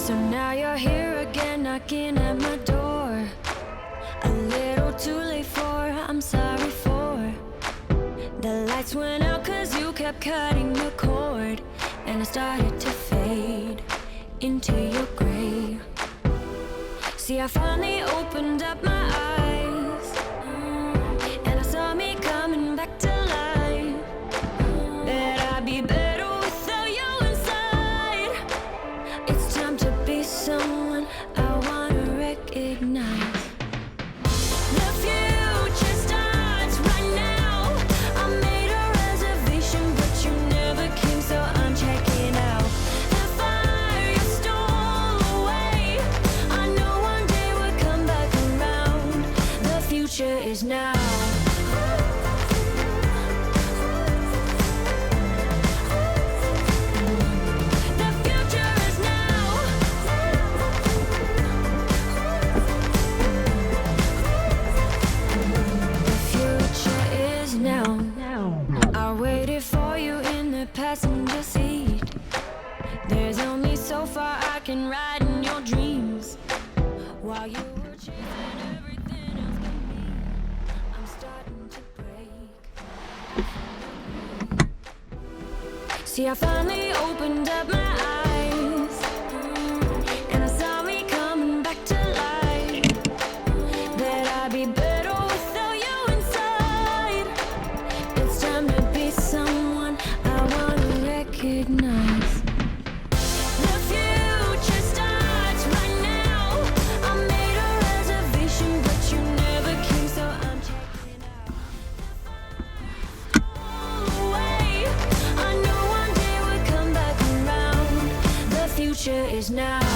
So now you're here again, knocking at my door. A little too late for, I'm sorry for. The lights went out cause you kept cutting the cord. And I started to fade into your gray. See, I finally opened up my eyes, and I saw me coming back to life. That I'd be better without you inside. It's time to be someone I wanna recognize. The future starts right now. I made a reservation, but you never came, so I'm checking out. The fire you stole away, I know one day we'll come back around. The future is now. The future is now. The future is now. I waited for you in the passenger seat. There's only so far I can ride in your dreams. While you were chasing everything else but me, I'm starting to break. See, I finally opened up my eyes, and I saw me coming back to life. That I'd be better without you inside. It's time to be someone I wanna recognize. The future starts right now. I made a reservation, but you never came, so I'm checking out. The fire away. I know one day we'll come back around. The future is now.